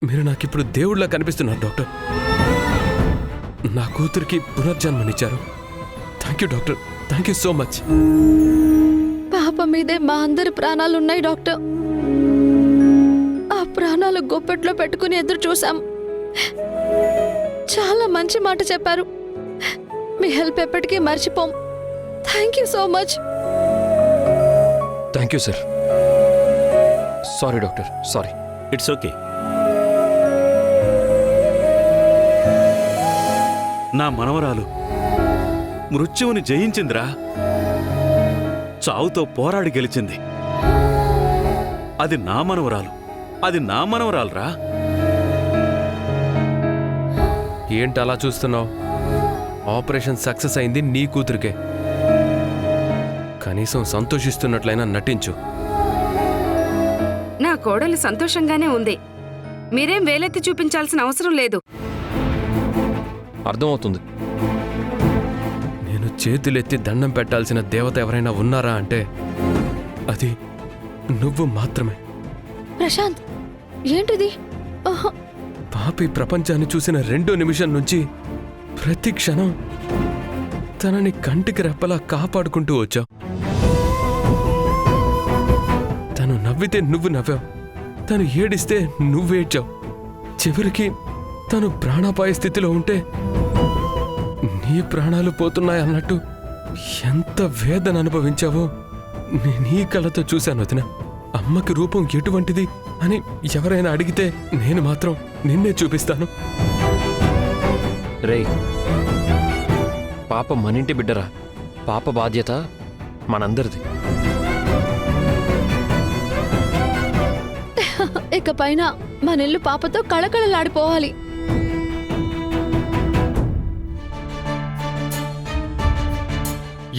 మీరు నాకిప్పుడు దేవుళ్ళ కనిపిస్తున్నారు డాక్టర్. నా కూతురికి పునర్జన్మనిచ్చారు. Thank you doctor, thank you so much. పాప మీదే మా అందరి ప్రాణాలున్నాయి డాక్టర్. ఆ ప్రాణాలు గుప్పెట్లో పెట్టుకుని ఎదురు చూసాం. చాలా మంచి మాట చెప్పారు. మీ హెల్ప్ ఎప్పటికీ మర్చిపోం. Thank you so much. Thank you sir. Sorry doctor, sorry. It's okay. నా మనవరాలు మృత్యువుని జయించిందిరా. చావుతో పోరాడి గెలిచింది. అది నా మనవరాలు, అది నా మనవరాలురా. ఏంటి అలా చూస్తున్నావు? ఆపరేషన్ సక్సెస్ అయింది నీ కూతురికే. కనీసం సంతోషిస్తున్నట్లయినా నటించు. నా కోడలు సంతోషంగానే ఉంది. మీరేం వేలెత్తి చూపించాల్సిన అవసరం లేదు. అర్థమవుతుంది. నేను చేతులెత్తి దండం పెట్టాల్సిన దేవత ఎవరైనా ఉన్నారా అంటే అది నువ్వు మాత్రమే. ప్రశాంత్, ఏంటిది? పాపి ప్రపంచాన్ని చూసిన 2 నిమిషం నుంచి ప్రతి క్షణం తనని కంటికి రెప్పలా కాపాడుకుంటూ వచ్చావు. తను నవ్వితే నువ్వు నవ్వావు, తను ఏడిస్తే నువ్వేడ్చావు. చివరికి తను ప్రాణాపాయ స్థితిలో ఉంటే నీ ప్రాణాలు పోతున్నాయన్నట్టు ఎంత వేదన అనుభవించావో నీ కళ్ళతో చూశాను వదిన. అమ్మకి రూపం ఎటువంటిది అని ఎవరైనా అడిగితే నేను మాత్రం నిన్నే చూపిస్తాను. రేయ్, పాప మనింటి బిడ్డరా. పాప బాధ్యత మనందరిది. ఇకపైన మనిల్లు పాపతో కళకళలాడిపోవాలి.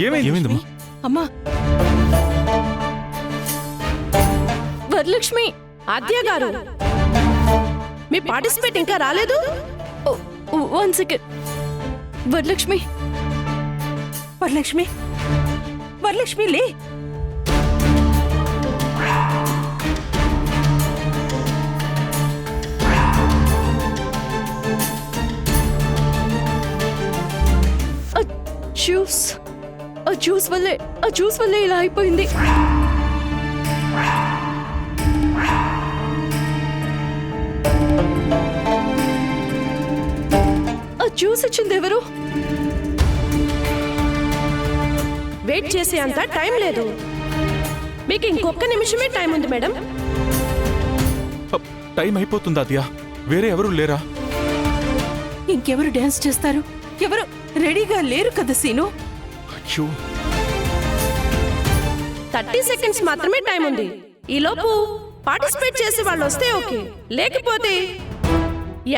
ఏమైందమ్మా? అమ్మా వరలక్ష్మి, ఆద్య గారు, మీ పార్టిసిపేట్ ఇంకా రాలేదు? 1 సెకండ్. వరలక్ష్మి, వరలక్ష్మి, వరలక్ష్మి లే. ఆ జ్యూస్ వల్లే ఇలా అయిపోయింది. ఆ జ్యూస్ ఇచ్చింది ఎవరు? వెయిట్ చేసే అంత టైం లేదు. మీకు ఇంకొక నిమిషమే టైం ఉంది మేడం. టైం అయిపోతుంది అద్యా. వేరే ఎవరు లేరా? ఇంకెవరు డాన్స్ చేస్తారు? ఎవరు రెడీగా లేరు కదా సీను. 30 సెకండ్స్ మాత్రమే టైం ఉంది. ఈలోపు పార్టిసిపేట్ చేసే వాళ్ళు వస్తే ఓకే, లేకపోతే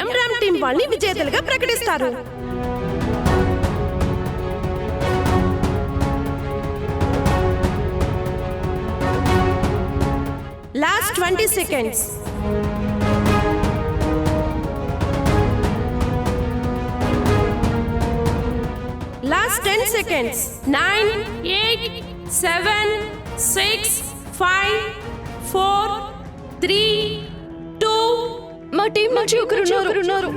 ఎంరామ్ టీం వాళ్ళని విజేతలుగా ప్రకటిస్తారు. Last 20 seconds. Last 10 seconds. 9, 8, 7, 6, 5, 4, 3, 2. మా టీం నుంచి ఒకరున్నారు.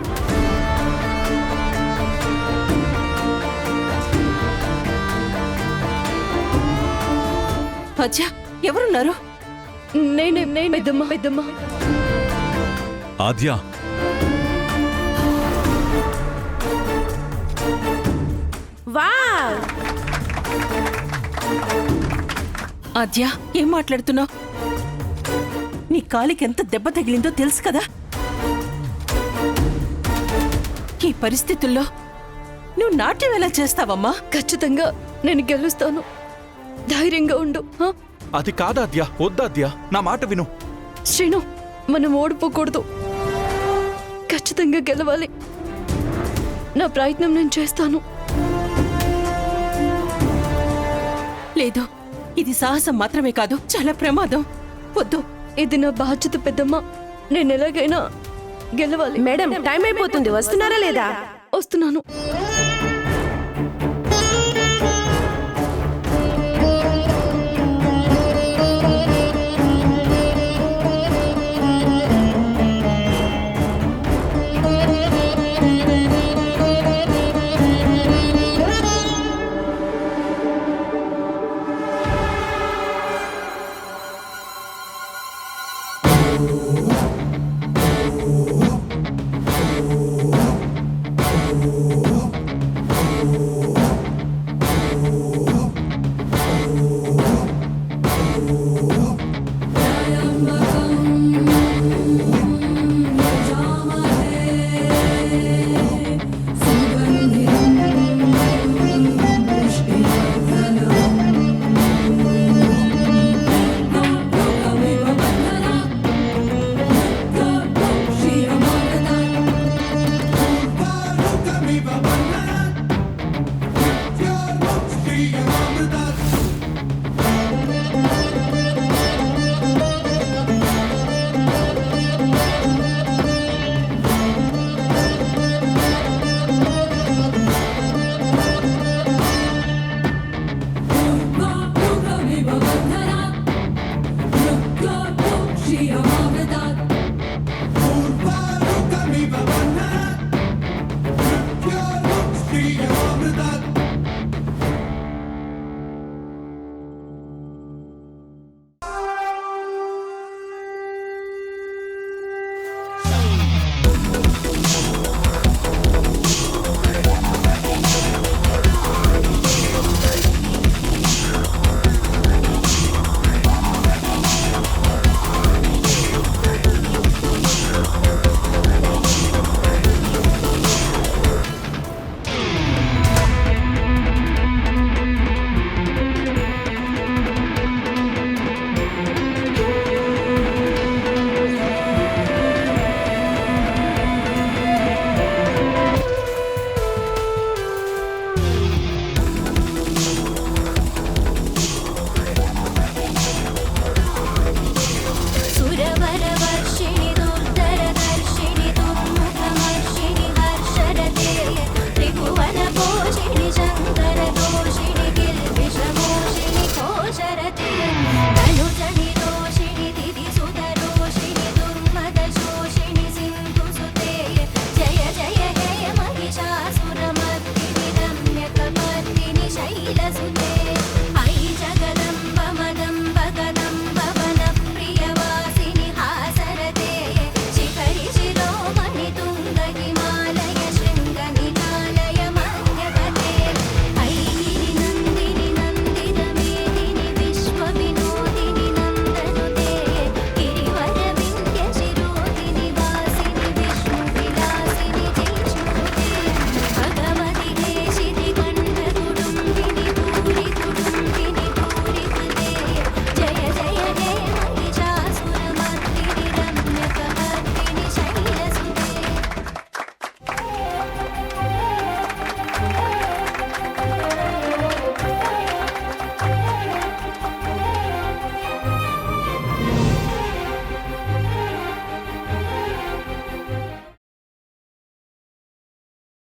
అచ్చా, ఎవరున్నారు? నేనే పెద్దమ్మ. ఆద్య, వావ్! ఆద్య, ఏం మాట్లాడుతున్నావు? నీ కాలికి ఎంత దెబ్బ తగిలిందో తెలుసు కదా. ఈ పరిస్థితుల్లో నువ్వు నాట్యం ఎలా చేస్తావమ్మా? ఖచ్చితంగా నేను గెలుస్తాను. ధైర్యంగా ఉండు. అది కాదాద్య, వద్దాద్య, నా మాట విను. శ్రీను, మనం ఓడిపోకూడదు. ఖచ్చితంగా గెలవాలి. నా ప్రయత్నం నేను చేస్తాను. లేదు, ఇది సాహసం మాత్రమే కాదు, చాలా ప్రమాదం. వద్దు. ఇది నా బాధ్యత పెద్దమ్మ. నేను ఎలాగైనా గెలవాలి. మేడం, టైం అయిపోతుంది. వస్తున్నారా లేదా? వస్తున్నాను.